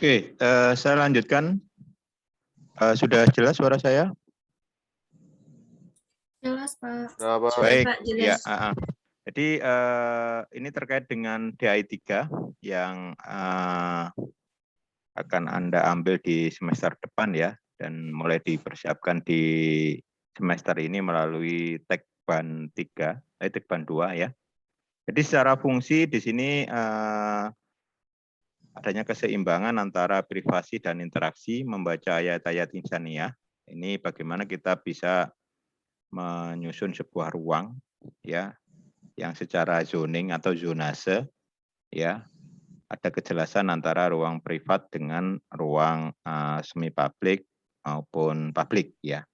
Oke, saya lanjutkan. Sudah jelas suara saya? Jelas, Pak. Berapa? Baik, Pak, ya. jelas. Jadi ini terkait dengan DAI 3 yang akan Anda ambil di semester depan ya, dan mulai dipersiapkan di semester ini melalui Tekban 3, Tekban 2 ya. Jadi secara fungsi di sini adanya keseimbangan antara privasi dan interaksi membaca ayat-ayat insaniah. Ini bagaimana kita bisa menyusun sebuah ruang ya yang secara zoning atau zonase ya, ada kejelasan antara ruang privat dengan ruang semi publik maupun publik ya.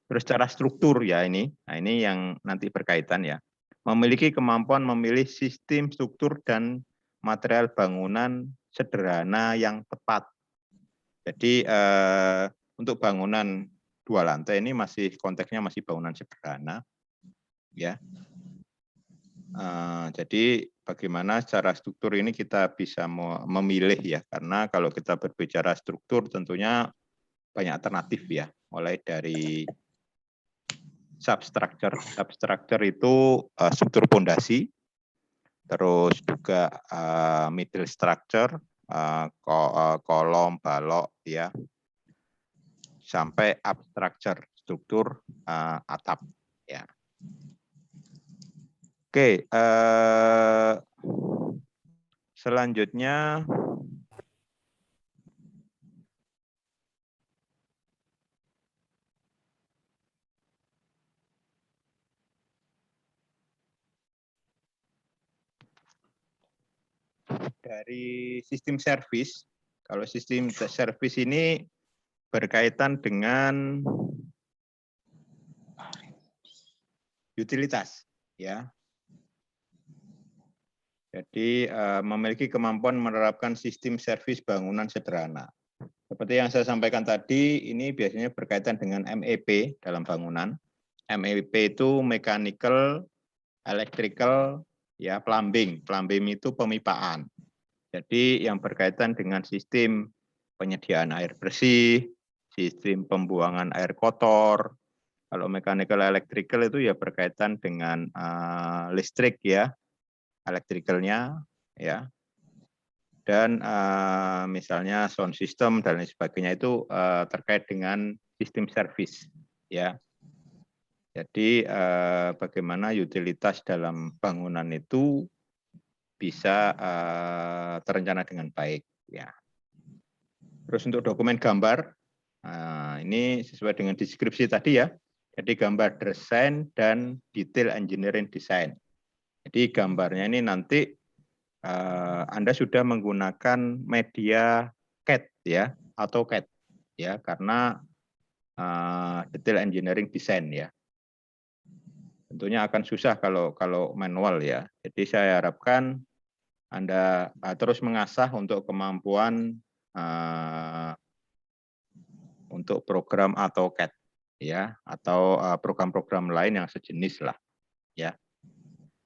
Terus secara struktur ya ini, nah ini yang nanti berkaitan ya. Memiliki kemampuan memilih sistem struktur dan material bangunan sederhana yang tepat. Jadi untuk bangunan 2 lantai ini masih konteksnya masih bangunan sederhana ya. Jadi bagaimana secara struktur ini kita bisa memilih ya, karena kalau kita berbicara struktur tentunya banyak alternatif ya, mulai dari substructure. Substructure itu struktur pondasi, terus juga middle structure, kolom, balok ya, sampai up structure, struktur atap ya. Oke, selanjutnya dari sistem servis. Kalau sistem servis ini berkaitan dengan utilitas ya. Jadi memiliki kemampuan menerapkan sistem servis bangunan sederhana. Seperti yang saya sampaikan tadi, ini biasanya berkaitan dengan MEP dalam bangunan. MEP itu mechanical, electrical, ya plumbing. Plumbing itu pemipaan. Jadi yang berkaitan dengan sistem penyediaan air bersih, sistem pembuangan air kotor. Kalau mechanical, electrical itu ya berkaitan dengan listrik ya, elektrikalnya ya, dan misalnya sound system dan lain sebagainya itu terkait dengan sistem servis ya. Jadi bagaimana utilitas dalam bangunan itu bisa terencana dengan baik ya. Terus untuk dokumen gambar ini sesuai dengan deskripsi tadi ya. Jadi gambar desain dan detail engineering design. Jadi gambarnya ini nanti Anda sudah menggunakan media CAD ya atau CAD ya, karena detail engineering design ya. Tentunya akan susah kalau manual ya. Jadi saya harapkan Anda terus mengasah untuk kemampuan untuk program atau CAD ya, atau program-program lain yang sejenis lah ya.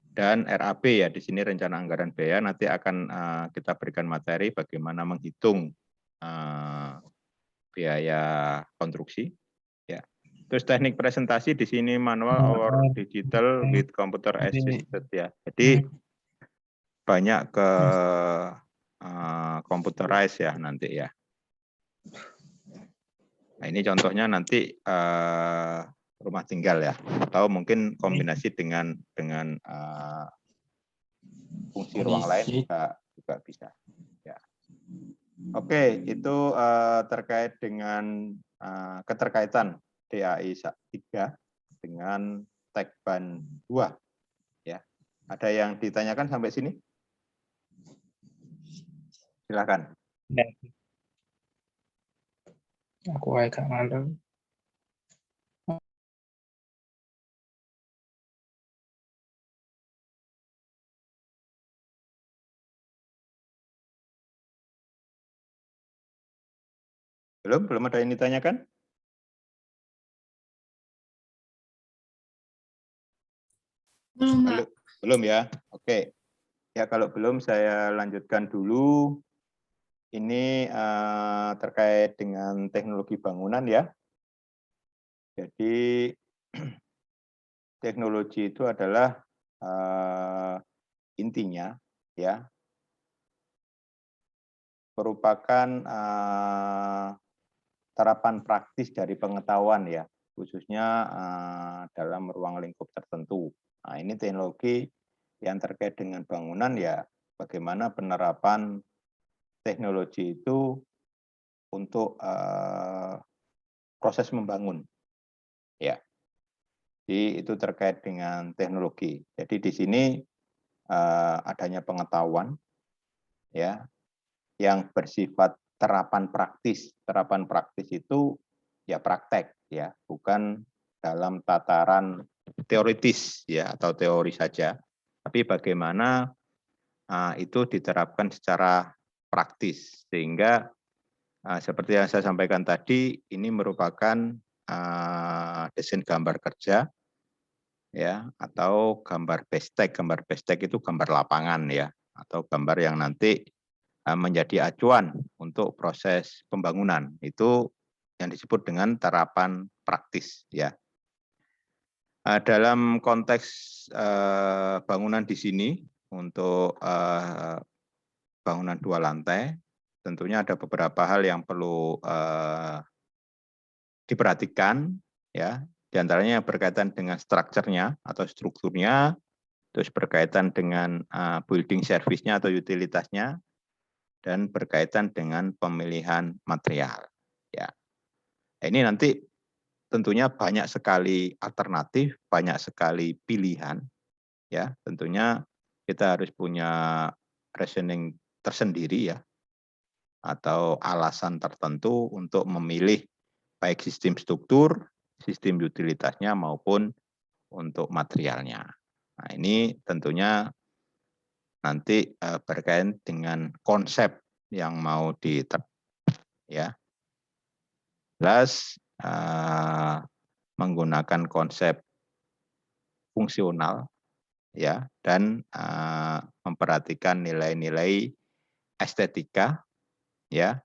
Dan RAB ya, di sini rencana anggaran biaya nanti akan kita berikan materi bagaimana menghitung biaya konstruksi ya. Terus teknik presentasi di sini manual or digital with computer assisted ya. Jadi banyak ke computerized ya nanti ya. Nah ini contohnya nanti rumah tinggal ya, atau mungkin kombinasi dengan fungsi ruang lain juga bisa. Ya. Oke, itu terkait dengan keterkaitan DAI 3 dengan Tekban 2. Ya. Ada yang ditanyakan sampai sini? Silakan. Aku agak malu. Belum ada yang ditanyakan? Belum, Pak. Belum ya. Oke. Ya kalau belum saya lanjutkan dulu. ini terkait dengan teknologi bangunan ya. Jadi teknologi itu adalah intinya ya merupakan terapan praktis dari pengetahuan ya, khususnya dalam ruang lingkup tertentu. Nah, ini teknologi yang terkait dengan bangunan ya, bagaimana penerapan teknologi itu untuk proses membangun. Ya, jadi itu terkait dengan teknologi. Jadi di sini adanya pengetahuan ya yang bersifat terapan praktis. Terapan praktis itu ya praktek ya, bukan dalam tataran teoritis ya atau teori saja, tapi bagaimana itu diterapkan secara praktis sehingga seperti yang saya sampaikan tadi ini merupakan desain gambar kerja ya atau gambar bestek. Gambar bestek itu gambar lapangan ya atau gambar yang nanti menjadi acuan untuk proses pembangunan. Itu yang disebut dengan terapan praktis ya. Dalam konteks bangunan di sini untuk bangunan 2 lantai, tentunya ada beberapa hal yang perlu diperhatikan ya. Di antaranya yang berkaitan dengan strukturnya atau strukturnya, terus berkaitan dengan building service-nya atau utilitasnya, dan berkaitan dengan pemilihan material. Ya, ini nanti tentunya banyak sekali alternatif, banyak sekali pilihan. Ya, tentunya kita harus punya reasoning tersendiri ya, atau alasan tertentu untuk memilih baik sistem struktur, sistem utilitasnya maupun untuk materialnya. Nah, ini tentunya nanti berkaitan dengan konsep yang mau diterapkan ya. Jelas menggunakan konsep fungsional ya dan memperhatikan nilai-nilai estetika ya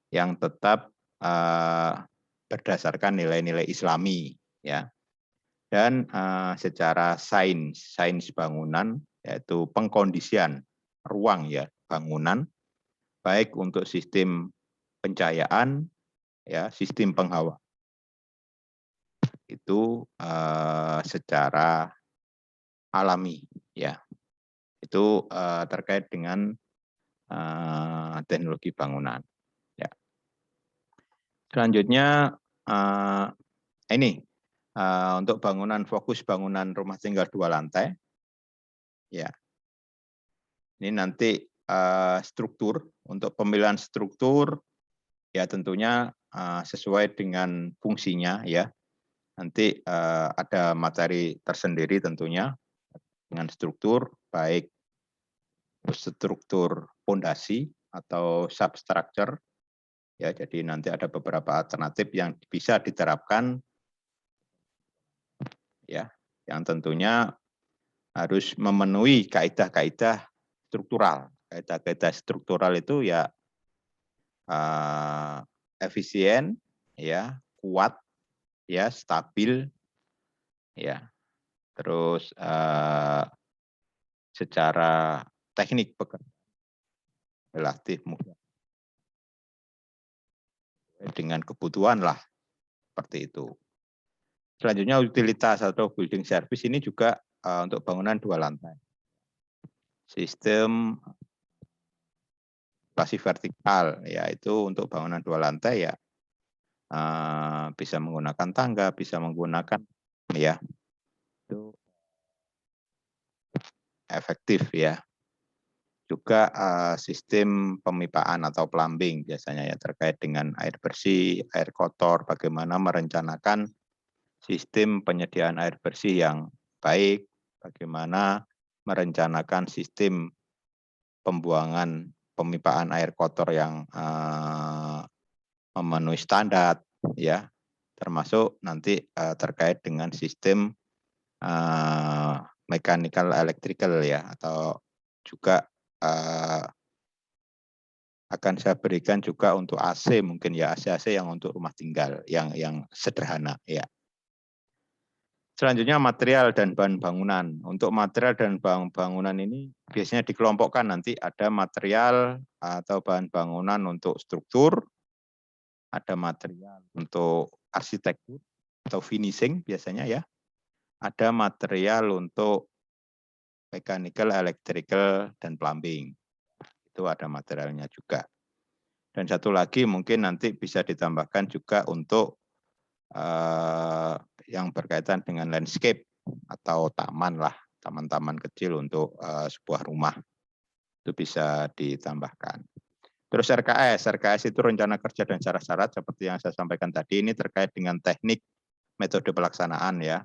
yang tetap berdasarkan nilai-nilai Islami ya. Dan secara sains bangunan yaitu pengkondisian ruang ya bangunan baik untuk sistem pencahayaan ya, sistem penghawaan itu secara alami ya. Itu terkait dengan teknologi bangunan ya. Selanjutnya ini untuk bangunan fokus bangunan rumah tinggal 2 lantai. Ya. Ini nanti struktur, untuk pemilihan struktur ya tentunya sesuai dengan fungsinya ya. Nanti ada materi tersendiri tentunya dengan struktur baik struktur pondasi atau substructure ya. Jadi nanti ada beberapa alternatif yang bisa diterapkan ya, yang tentunya harus memenuhi kaidah-kaidah struktural. Kaidah-kaidah struktural itu ya efisien, ya kuat, ya stabil, ya terus secara teknik relatif mudah dengan kebutuhan lah seperti itu. Selanjutnya utilitas atau building service ini juga untuk bangunan 2 lantai. Sistem isolasi vertikal yaitu untuk bangunan 2 lantai ya bisa menggunakan tangga, bisa menggunakan ya itu efektif ya. Juga sistem pemipaan atau plumbing biasanya ya terkait dengan air bersih, air kotor, bagaimana merencanakan sistem penyediaan air bersih yang baik, bagaimana merencanakan sistem pembuangan pemipaan air kotor yang memenuhi standar ya, termasuk nanti terkait dengan sistem mechanical electrical ya atau juga akan saya berikan juga untuk AC mungkin ya, AC yang untuk rumah tinggal yang sederhana ya. Selanjutnya material dan bahan bangunan. Untuk material dan bahan bangunan ini biasanya dikelompokkan, nanti ada material atau bahan bangunan untuk struktur, ada material untuk arsitektur atau finishing biasanya ya. Ada material untuk mechanical, electrical, dan plumbing. Itu ada materialnya juga. Dan satu lagi mungkin nanti bisa ditambahkan juga untuk yang berkaitan dengan landscape atau taman lah, taman-taman kecil untuk sebuah rumah. Itu bisa ditambahkan. Terus RKS itu rencana kerja dan syarat-syarat seperti yang saya sampaikan tadi, ini terkait dengan teknik metode pelaksanaan ya.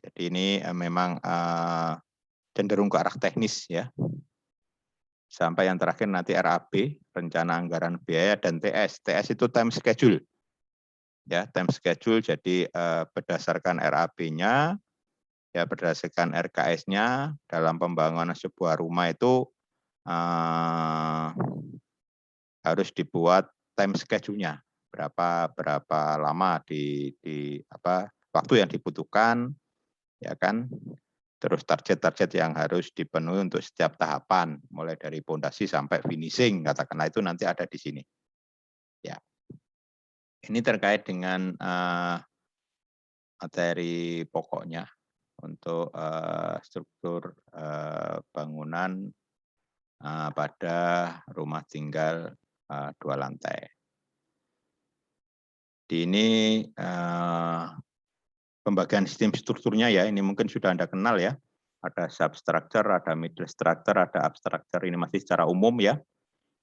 Jadi ini memang cenderung ke arah teknis ya. Sampai yang terakhir nanti RAB, rencana anggaran biaya, dan TS. TS itu time schedule. Ya, time schedule, jadi berdasarkan RAB-nya, ya berdasarkan RKS-nya dalam pembangunan sebuah rumah itu harus dibuat time schedule-nya. Berapa lama di waktu yang dibutuhkan, ya kan? Terus target-target yang harus dipenuhi untuk setiap tahapan, mulai dari pondasi sampai finishing, katakanlah itu nanti ada di sini. Ya, ini terkait dengan materi pokoknya untuk struktur bangunan pada rumah tinggal 2 lantai. Di ini pembagian sistem strukturnya ya, ini mungkin sudah Anda kenal ya. Ada substructure, ada middle structure, ada abstructure, ini masih secara umum ya.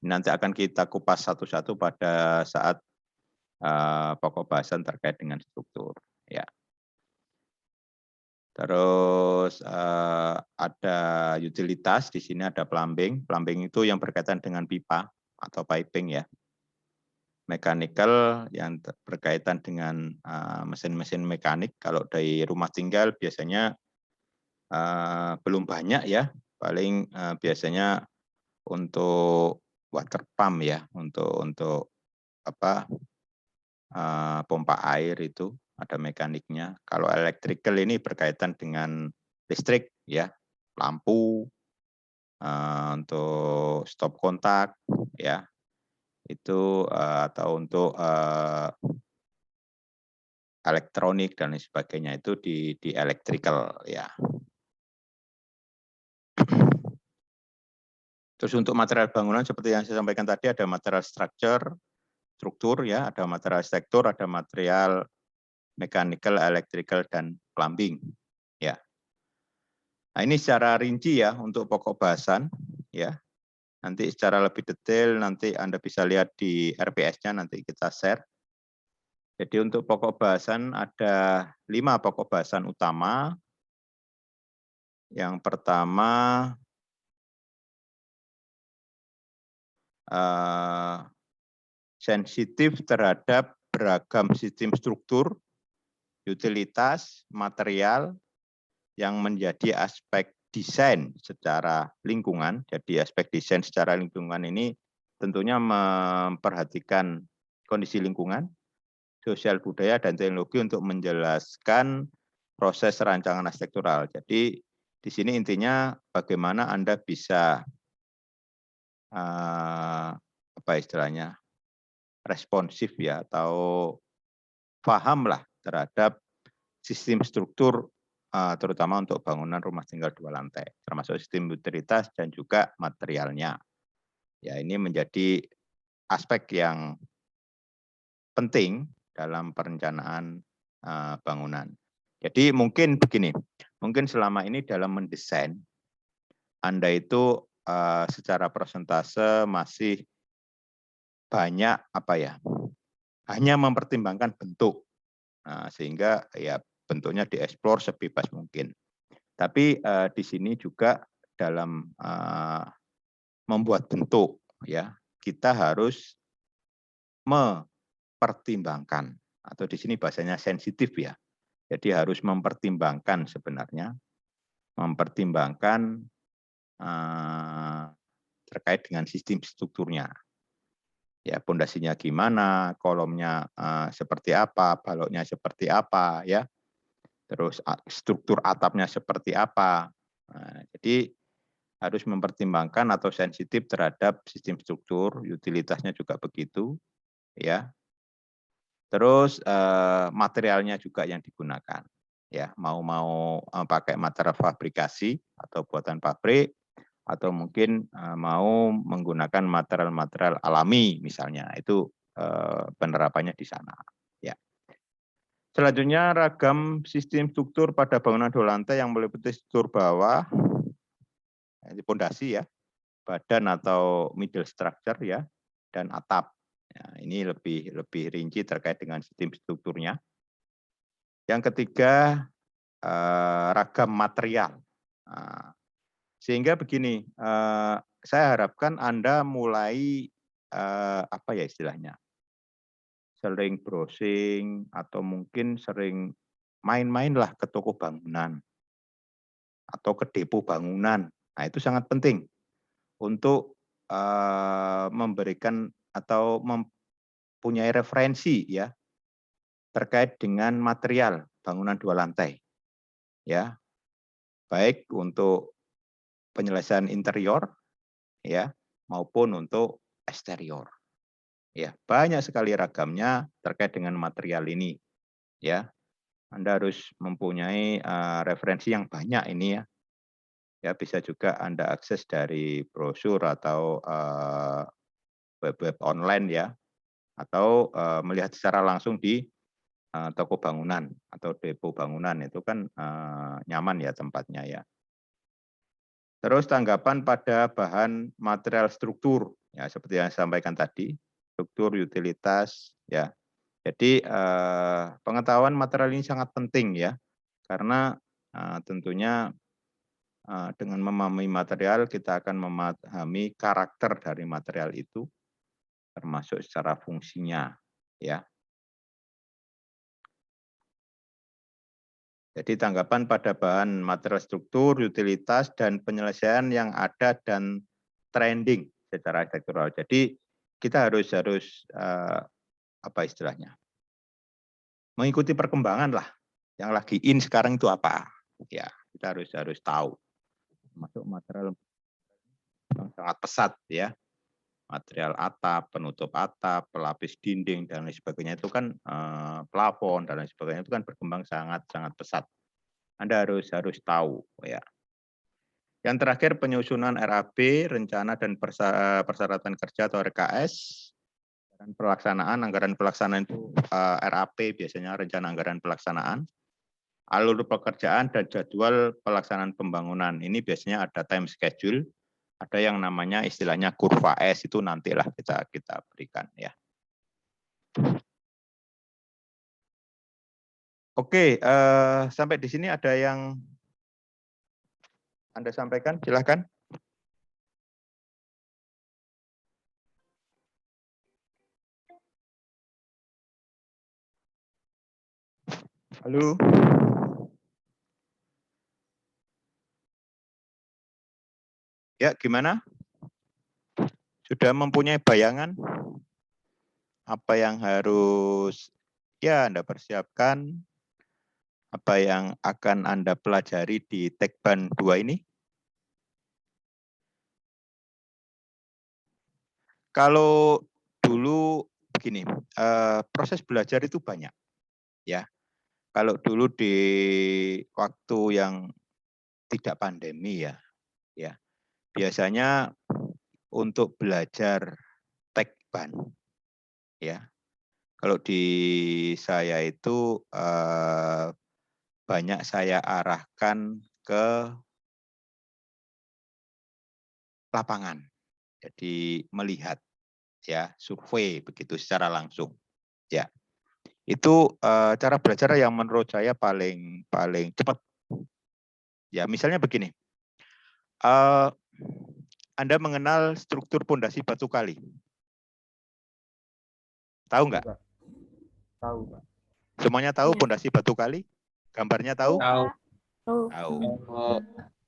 Nanti akan kita kupas satu-satu pada saat pokok bahasan terkait dengan struktur. Ya. Terus ada utilitas, di sini ada plumbing. Plumbing itu yang berkaitan dengan pipa atau piping ya. Mechanical yang berkaitan dengan mesin-mesin mekanik. Kalau dari rumah tinggal biasanya belum banyak ya, paling biasanya untuk water pump ya, untuk pompa air itu ada mekaniknya. Kalau electrical ini berkaitan dengan listrik ya, lampu untuk stop kontak ya, itu atau untuk elektronik dan lain sebagainya itu di electrical ya. Terus untuk material bangunan seperti yang saya sampaikan tadi, ada material struktur ya, ada material arsitektur, ada material mechanical, electrical, dan plumbing ya. Nah, ini secara rinci ya untuk pokok bahasan ya. Nanti secara lebih detail nanti Anda bisa lihat di RPS-nya, nanti kita share. Jadi untuk pokok bahasan ada 5 pokok bahasan utama. Yang pertama sensitif terhadap beragam sistem struktur, utilitas, material yang menjadi aspek desain secara lingkungan. Jadi aspek desain secara lingkungan ini tentunya memperhatikan kondisi lingkungan, sosial budaya, dan teknologi untuk menjelaskan proses rancangan arsitektural. Jadi di sini intinya bagaimana Anda bisa responsif ya, atau pahamlah terhadap sistem struktur terutama untuk bangunan rumah tinggal 2 lantai, termasuk sistem utilitas dan juga materialnya. Ya, ini menjadi aspek yang penting dalam perencanaan bangunan. Jadi mungkin begini, mungkin selama ini dalam mendesain Anda itu secara persentase masih banyak hanya mempertimbangkan bentuk, sehingga ya bentuknya dieksplor sebebas mungkin. Tapi di sini juga dalam membuat bentuk ya, kita harus mempertimbangkan, atau di sini bahasanya sensitif ya. Jadi harus mempertimbangkan sebenarnya, mempertimbangkan terkait dengan sistem strukturnya. Ya, pondasinya gimana, kolomnya seperti apa, baloknya seperti apa, ya. Terus struktur atapnya seperti apa. Nah, jadi harus mempertimbangkan atau sensitif terhadap sistem struktur, utilitasnya juga begitu, ya. Terus materialnya juga yang digunakan, ya. Mau pakai material fabrikasi atau buatan pabrik, atau mungkin mau menggunakan material-material alami misalnya, itu penerapannya di sana. Ya. Selanjutnya ragam sistem struktur pada bangunan dua lantai yang meliputi struktur bawah, ini pondasi ya, badan atau middle structure ya, dan atap. Ya, ini lebih rinci terkait dengan sistem strukturnya. Yang ketiga ragam material. Nah, sehingga begini, saya harapkan Anda mulai apa ya istilahnya, sering browsing atau mungkin sering main-mainlah ke toko bangunan atau ke depo bangunan. Nah, itu sangat penting untuk memberikan atau mempunyai referensi ya terkait dengan material bangunan dua lantai, ya, baik untuk penyelesaian interior, ya, maupun untuk eksterior. Ya, banyak sekali ragamnya terkait dengan material ini, ya. Anda harus mempunyai referensi yang banyak ini ya. Ya, bisa juga Anda akses dari brosur atau web-web online ya, atau melihat secara langsung di toko bangunan atau depo bangunan, itu kan nyaman ya tempatnya ya. Terus tanggapan pada bahan material struktur, ya seperti yang saya sampaikan tadi, struktur, utilitas, ya. Jadi pengetahuan material ini sangat penting ya, karena tentunya dengan memahami material kita akan memahami karakter dari material itu, termasuk secara fungsinya, ya. Jadi tanggapan pada bahan material struktur, utilitas, dan penyelesaian yang ada dan trending secara arsitektural. Jadi kita harus apa istilahnya, mengikuti perkembangan lah. Yang lagi in sekarang itu apa? Ya, kita harus tahu. Masuk material yang sangat pesat ya. Material atap, penutup atap, pelapis dinding dan lain sebagainya itu kan plafon dan lain sebagainya itu kan berkembang sangat pesat. Anda harus tahu ya. Yang terakhir penyusunan RAB, rencana dan persyaratan kerja atau RKS, dan pelaksanaan anggaran pelaksanaan itu RAP biasanya rencana anggaran pelaksanaan, alur pekerjaan dan jadwal pelaksanaan pembangunan. Ini biasanya ada time schedule. Ada yang namanya istilahnya kurva S, itu nantilah kita berikan ya. Oke, sampai di sini ada yang Anda sampaikan, silahkan. Halo. Ya, gimana? Sudah mempunyai bayangan apa yang harus ya Anda persiapkan, apa yang akan Anda pelajari di Tekban 2 ini? Kalau dulu begini, proses belajar itu banyak, ya. Kalau dulu di waktu yang tidak pandemi ya, biasanya untuk belajar Tekban, ya. Kalau di saya itu banyak saya arahkan ke lapangan, jadi melihat ya, survei begitu secara langsung, ya. Itu cara belajar yang menurut saya paling cepat. Ya, misalnya begini, Anda mengenal struktur pondasi batu kali? Tahu nggak? Tahu, Pak. Semuanya tahu Iya. pondasi batu kali? Gambarnya tahu? Tahu. Tahu.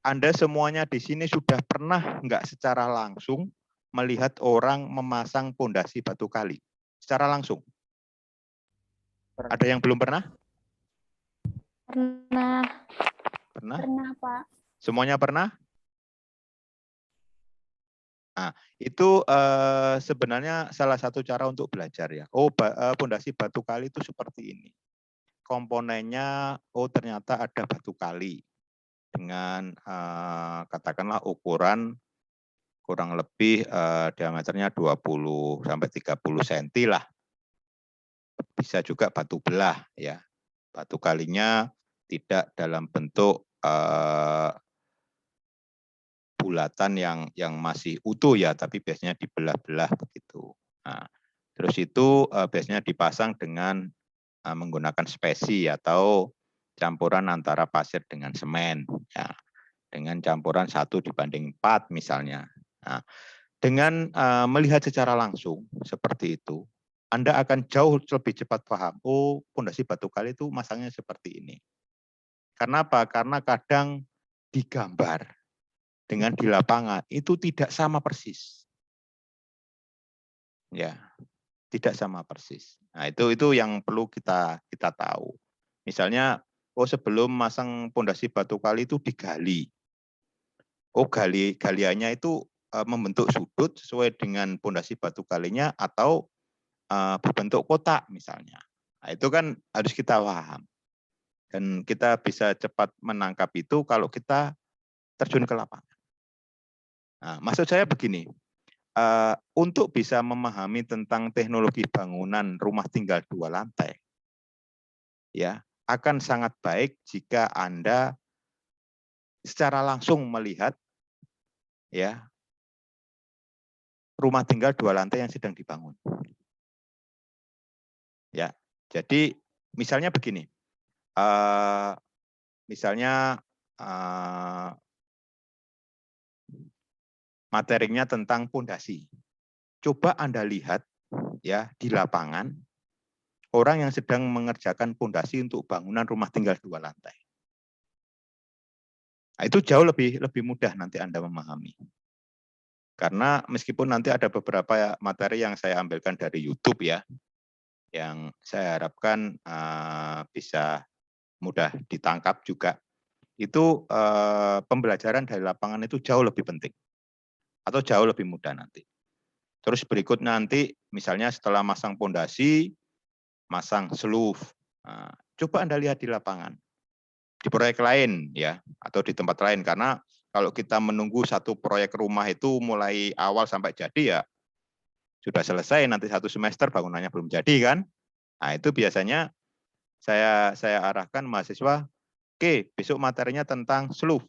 Anda semuanya di sini sudah pernah nggak secara langsung melihat orang memasang pondasi batu kali secara langsung? Pernah. Ada yang belum pernah? Pernah. Pernah? Pernah, Pak. Semuanya pernah? Nah, itu sebenarnya salah satu cara untuk belajar ya. Oh, pondasi batu kali itu seperti ini. Komponennya, oh ternyata ada batu kali dengan katakanlah ukuran kurang lebih diameternya 20 sampai 30 cm lah. Bisa juga batu belah ya. Batu kalinya tidak dalam bentuk bulatan yang masih utuh ya, tapi biasanya dibelah-belah begitu. Nah, terus itu biasanya dipasang dengan menggunakan spesi atau campuran antara pasir dengan semen, ya, dengan campuran 1:4 misalnya. Nah, dengan melihat secara langsung seperti itu, Anda akan jauh lebih cepat paham. Oh, pondasi batu kali itu masangnya seperti ini. Karena apa? Karena kadang digambar dengan di lapangan itu tidak sama persis. Ya, tidak sama persis. Nah, itu yang perlu kita tahu. Misalnya, oh sebelum masang pondasi batu kali itu digali. Oh, galiannya itu membentuk sudut sesuai dengan pondasi batu kalinya atau berbentuk kotak misalnya. Nah, itu kan harus kita paham. Dan kita bisa cepat menangkap itu kalau kita terjun ke lapangan. Nah, maksud saya begini, untuk bisa memahami tentang teknologi bangunan rumah tinggal 2 lantai, ya akan sangat baik jika Anda secara langsung melihat ya rumah tinggal 2 lantai yang sedang dibangun. Ya, jadi misalnya begini, misalnya materinya tentang pondasi. Coba Anda lihat ya di lapangan orang yang sedang mengerjakan pondasi untuk bangunan rumah tinggal 2 lantai. Nah, itu jauh lebih mudah nanti Anda memahami. Karena meskipun nanti ada beberapa materi yang saya ambilkan dari YouTube ya, yang saya harapkan bisa mudah ditangkap juga, itu pembelajaran dari lapangan itu jauh lebih penting atau jauh lebih mudah nanti. Terus berikut nanti misalnya setelah masang pondasi, masang seluf. Nah, coba Anda lihat di lapangan, di proyek lain ya, atau di tempat lain, karena kalau kita menunggu satu proyek rumah itu mulai awal sampai jadi ya sudah selesai, nanti 1 semester bangunannya belum jadi kan. Nah, itu biasanya saya arahkan mahasiswa, oke, besok materinya tentang seluf.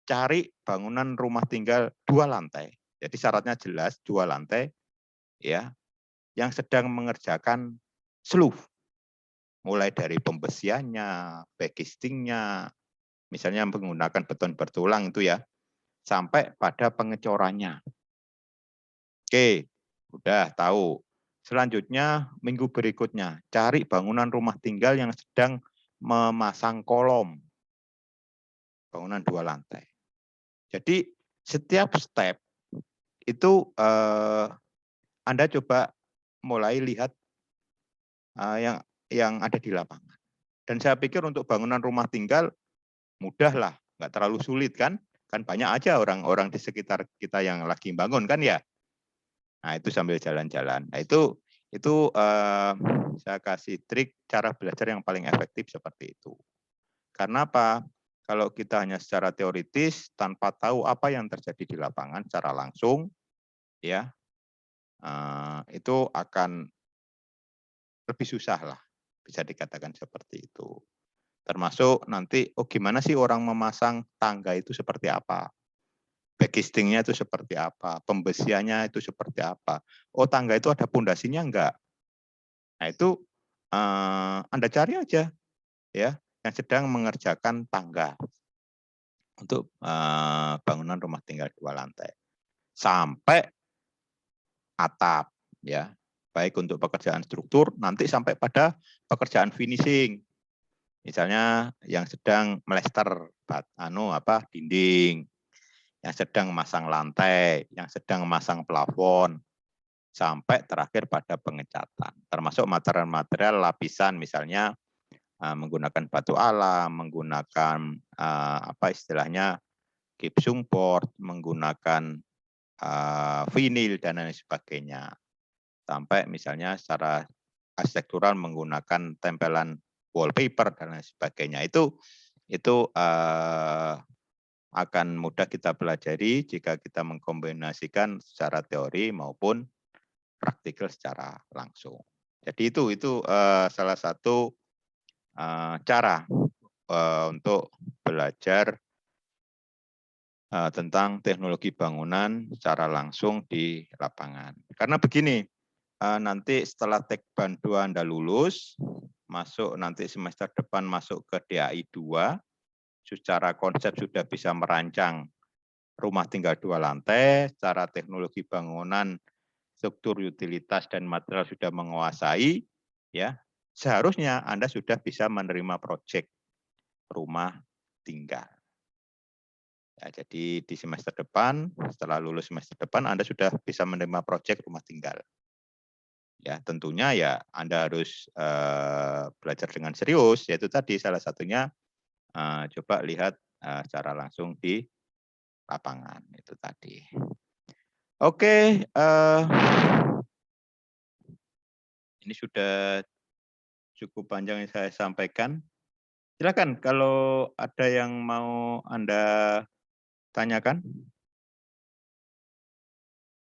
Cari bangunan rumah tinggal 2 lantai. Jadi syaratnya jelas 2 lantai ya, yang sedang mengerjakan seluf. Mulai dari pembesiannya, backcastingnya, misalnya menggunakan beton bertulang itu ya, sampai pada pengecorannya. Oke, udah tahu. Selanjutnya minggu berikutnya cari bangunan rumah tinggal yang sedang memasang kolom. Bangunan 2 lantai. Jadi setiap step itu Anda coba mulai lihat yang ada di lapangan. Dan saya pikir untuk bangunan rumah tinggal mudah lah, nggak terlalu sulit kan? Kan banyak aja orang-orang di sekitar kita yang lagi bangun kan ya. Nah, itu sambil jalan-jalan. Nah, itu saya kasih trik cara belajar yang paling efektif seperti itu. Karena apa? Kalau kita hanya secara teoritis tanpa tahu apa yang terjadi di lapangan secara langsung, ya itu akan lebih susah lah, bisa dikatakan seperti itu. Termasuk nanti, oh gimana sih orang memasang tangga itu seperti apa? Backcastingnya itu seperti apa? Pembesiannya itu seperti apa? Oh tangga itu ada pondasinya enggak? Nah itu Anda cari aja ya yang sedang mengerjakan tangga untuk bangunan rumah tinggal 2 lantai sampai atap ya, baik untuk pekerjaan struktur nanti sampai pada pekerjaan finishing. Misalnya yang sedang melester dinding yang sedang memasang lantai, yang sedang memasang plafon, sampai terakhir pada pengecatan. Termasuk material-material lapisan, misalnya menggunakan batu alam, menggunakan apa istilahnya gypsum board, menggunakan vinil dan lain sebagainya. Sampai misalnya secara arsitektural menggunakan tempelan wallpaper dan lain sebagainya. Itu akan mudah kita pelajari jika kita mengkombinasikan secara teori maupun praktikal secara langsung. Jadi itu salah satu cara untuk belajar tentang teknologi bangunan secara langsung di lapangan. Karena begini, nanti setelah Tekban 2 Anda lulus, masuk nanti semester depan masuk ke DAI 2, secara konsep sudah bisa merancang rumah tinggal 2 lantai, secara teknologi bangunan, struktur utilitas dan material sudah menguasai, ya seharusnya Anda sudah bisa menerima proyek rumah tinggal. Ya, jadi di semester depan, setelah lulus semester depan, Anda sudah bisa menerima proyek rumah tinggal. Ya, tentunya ya Anda harus belajar dengan serius, yaitu tadi salah satunya coba lihat secara langsung di lapangan itu tadi. Oke, ini sudah cukup panjang yang saya sampaikan. Silakan kalau ada yang mau Anda tanyakan.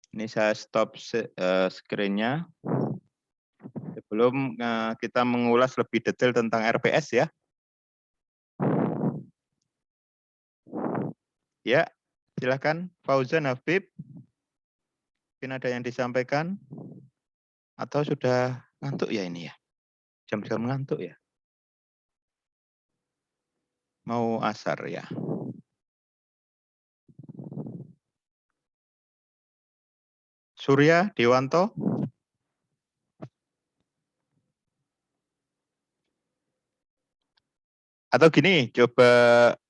Ini saya stop screen-nya sebelum kita mengulas lebih detail tentang RPS ya. Ya, silakan Fauzan Habib. Mungkin ada yang disampaikan atau sudah ngantuk ya ini ya? Jam-jam ngantuk ya? Mau asar ya? Surya Dewanto. Atau gini, coba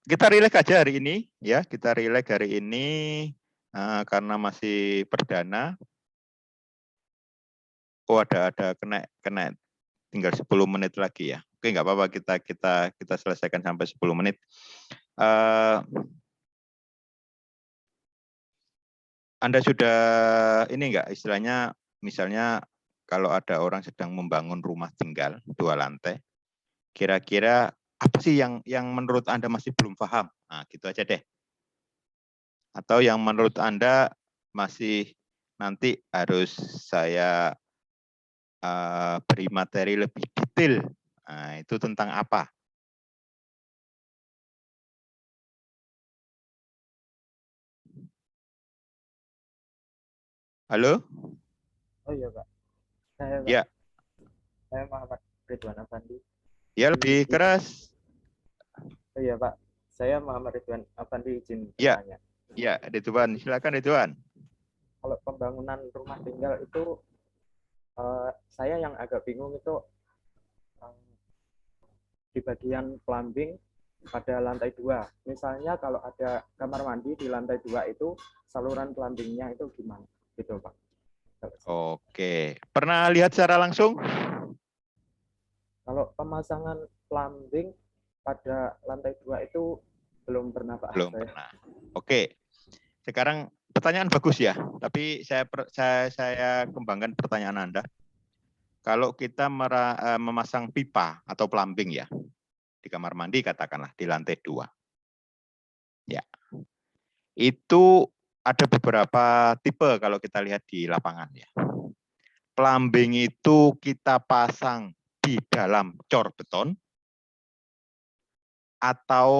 kita relax aja hari ini ya, kita relax hari ini karena masih perdana. Oh ada kena tinggal 10 menit lagi ya. Oke, nggak apa-apa kita selesaikan sampai 10 menit. Anda sudah ini enggak istilahnya misalnya kalau ada orang sedang membangun rumah tinggal 2 lantai, kira-kira apa sih yang menurut Anda masih belum paham? Nah, gitu aja deh. Atau yang menurut Anda masih nanti harus saya beri materi lebih detail. Nah, itu tentang apa? Halo? Oh iya Pak. Saya Pak. Ya. Saya Muhammad Ridwan Afandi. Ya lebih keras. Oh iya Pak. Saya Muhammad Ridwan Afandi izin Ya. bertanya. Ya, Ridwan. Silakan Ridwan. Kalau pembangunan rumah tinggal itu saya yang agak bingung itu di bagian plumbing pada lantai 2. Misalnya kalau ada kamar mandi di lantai 2 itu saluran plumbingnya itu gimana? Gitu Pak. Oke. Pernah lihat secara langsung? Kalau pemasangan plumbing pada lantai 2 itu belum pernah Pak. Belum pernah. Oke. Sekarang pertanyaan bagus ya, tapi saya kembangkan pertanyaan Anda. Kalau kita memasang pipa atau plumbing ya, di kamar mandi katakanlah di lantai 2. Ya. Itu ada beberapa tipe kalau kita lihat di lapangan ya. Plumbing itu kita pasang di dalam cor beton atau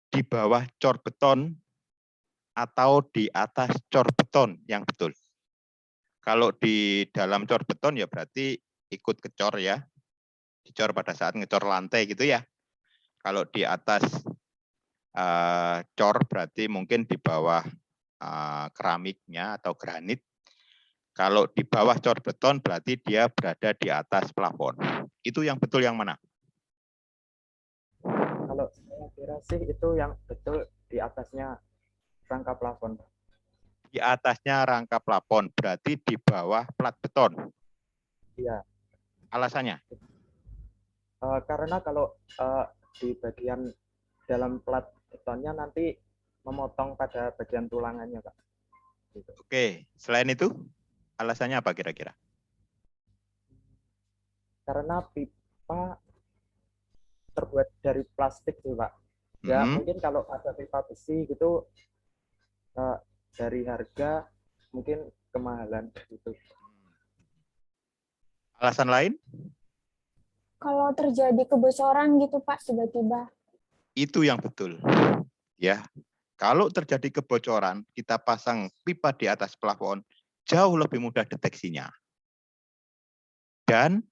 di bawah cor beton atau di atas cor beton yang betul. Kalau di dalam cor beton ya berarti ikut kecor ya. Dicor pada saat ngecor lantai gitu ya. Kalau di atas cor berarti mungkin di bawah keramiknya atau granit. Kalau di bawah cor beton berarti dia berada di atas plafon. Itu yang betul yang mana? Kalau saya kira sih itu yang betul di atasnya rangka plafon. Di atasnya rangka plafon, berarti di bawah plat beton. Iya. Alasannya? Karena kalau di bagian dalam plat betonnya nanti memotong pada bagian tulangannya, Pak. Gitu. Oke, selain itu alasannya apa kira-kira? Karena pipa terbuat dari plastik sih, Pak. Ya mungkin kalau ada pipa besi gitu dari harga mungkin kemahalan gitu. Alasan lain? Kalau terjadi kebocoran gitu Pak tiba-tiba. Itu yang betul. Ya. Kalau terjadi kebocoran, kita pasang pipa di atas plafon, jauh lebih mudah deteksinya. Dan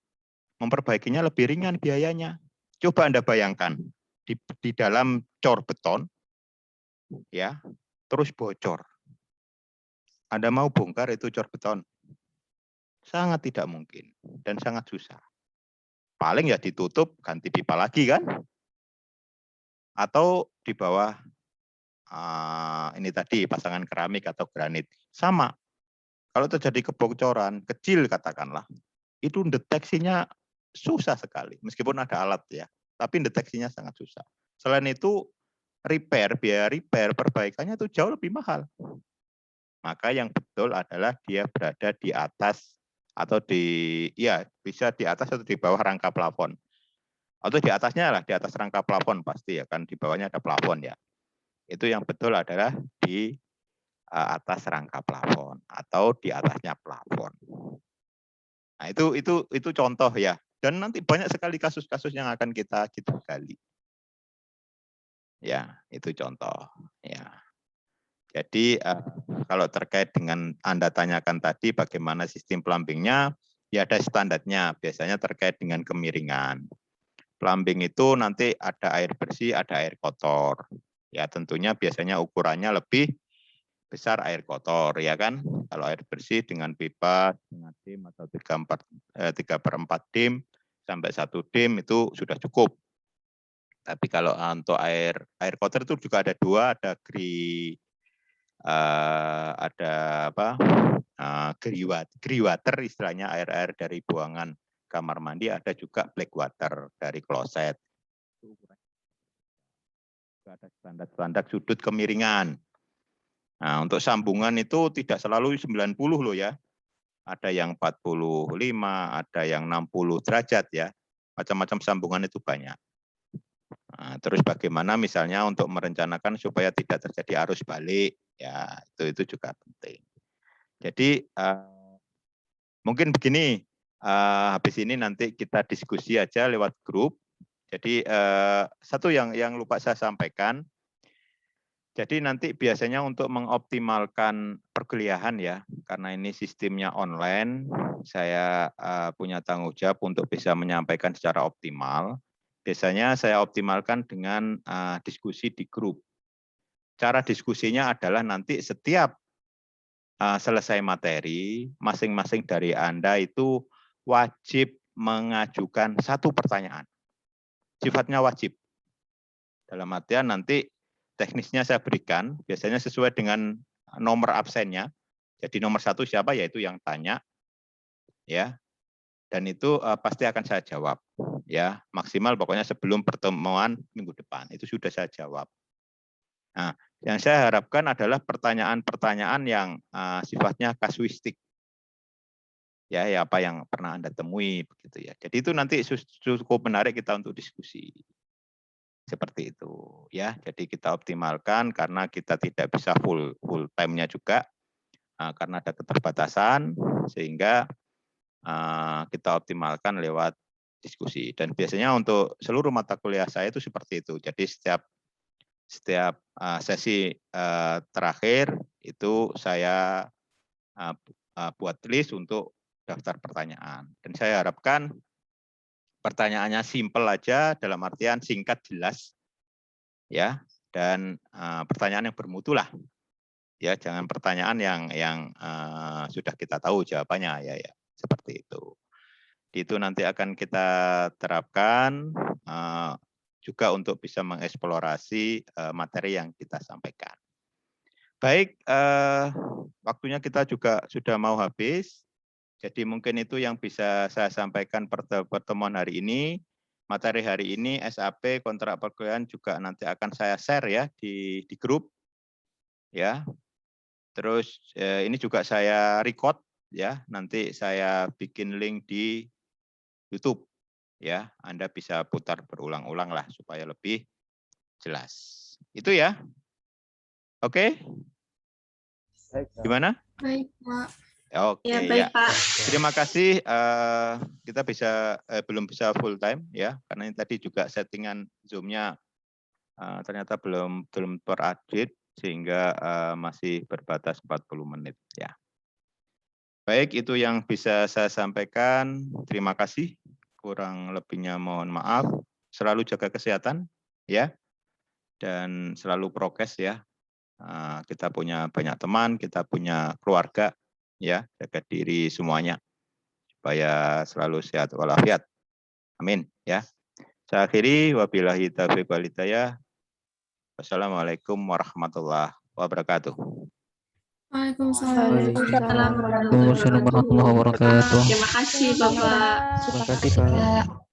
memperbaikinya lebih ringan biayanya. Coba Anda bayangkan, di dalam cor beton, ya, terus bocor. Anda mau bongkar itu cor beton? Sangat tidak mungkin dan sangat susah. Paling ya ditutup, ganti pipa lagi kan? Atau di bawah ini tadi pasangan keramik atau granit. Sama. Kalau terjadi kebocoran kecil katakanlah, itu deteksinya susah sekali. Meskipun ada alat ya, tapi deteksinya sangat susah. Selain itu biaya repair, perbaikannya itu jauh lebih mahal. Maka yang betul adalah dia berada di atas atau bisa di atas atau di bawah rangka plafon. Atau di atasnya lah, di atas rangka plafon pasti ya kan, di bawahnya ada plafon ya. Itu yang betul adalah di atas rangka plafon atau di atasnya plafon. Nah, itu contoh ya. Dan nanti banyak sekali kasus-kasus yang akan kita gali. Ya, itu contoh ya. Jadi kalau terkait dengan Anda tanyakan tadi bagaimana sistem plumbingnya, ya ada standarnya. Biasanya terkait dengan kemiringan. Plumbing itu nanti ada air bersih, ada air kotor. Ya tentunya biasanya ukurannya lebih besar air kotor, ya kan? Kalau air bersih dengan pipa, dengan dim atau 3/4 dim sampai 1 dim itu sudah cukup. Tapi kalau untuk air kotor itu juga ada dua, ada gray water istilahnya, air dari buangan kamar mandi, ada juga black water dari kloset. Ada standar sudut kemiringan. Nah, untuk sambungan itu tidak selalu 90 loh ya. Ada yang 45, ada yang 60 derajat ya. Macam-macam sambungan itu banyak. Nah, terus bagaimana misalnya untuk merencanakan supaya tidak terjadi arus balik, ya itu juga penting. Jadi mungkin begini, habis ini nanti kita diskusi aja lewat grup. Jadi satu yang lupa saya sampaikan, jadi nanti biasanya untuk mengoptimalkan perkuliahan ya, karena ini sistemnya online, saya punya tanggung jawab untuk bisa menyampaikan secara optimal. Biasanya saya optimalkan dengan diskusi di grup. Cara diskusinya adalah nanti setiap selesai materi, masing-masing dari Anda itu wajib mengajukan satu pertanyaan. Sifatnya wajib. Dalam artian nanti teknisnya saya berikan, biasanya sesuai dengan nomor absennya. Jadi nomor 1 siapa, yaitu yang tanya, ya. Dan itu pasti akan saya jawab, ya. Maksimal pokoknya sebelum pertemuan minggu depan itu sudah saya jawab. Nah, yang saya harapkan adalah pertanyaan-pertanyaan yang sifatnya kasuistik, ya apa yang pernah Anda temui begitu ya. Jadi itu nanti cukup menarik kita untuk diskusi. Seperti itu ya. Jadi kita optimalkan karena kita tidak bisa full time-nya juga karena ada keterbatasan, sehingga kita optimalkan lewat diskusi. Dan biasanya untuk seluruh mata kuliah saya itu seperti itu. Jadi setiap sesi terakhir itu saya buat list untuk daftar pertanyaan. Dan saya harapkan pertanyaannya simple aja, dalam artian singkat, jelas, ya, dan pertanyaan yang bermutu lah, ya, jangan pertanyaan yang sudah kita tahu jawabannya, ya, seperti itu. Itu nanti akan kita terapkan juga untuk bisa mengeksplorasi materi yang kita sampaikan. Baik, waktunya kita juga sudah mau habis. Jadi mungkin itu yang bisa saya sampaikan pertemuan hari ini. Materi hari ini SAP kontrak perkuliahan juga nanti akan saya share ya di grup ya. Terus ini juga saya record ya. Nanti saya bikin link di YouTube ya. Anda bisa putar berulang-ulang lah supaya lebih jelas. Itu ya. Oke. Baik, Pak. Gimana? Baik, Pak. Oke Ya, ya. baik, Pak. Terima kasih. Kita belum bisa full time ya, karena ini tadi juga settingan Zoom-nya ternyata belum terupdate sehingga masih berbatas 40 menit ya. Baik, itu yang bisa saya sampaikan. Terima kasih. Kurang lebihnya mohon maaf. Selalu jaga kesehatan ya, dan selalu prokes ya. Kita punya banyak teman, kita punya keluarga, ya, jaga diri semuanya supaya selalu sehat walafiat. Amin, ya. Saya akhiri, wabillahi taufiq wal hidayah. Wassalamualaikum warahmatullahi wabarakatuh. Waalaikumsalam Waalaikumsalam warahmatullahi wabarakatuh. Terima kasih, Bapak. Terima kasih, Pak.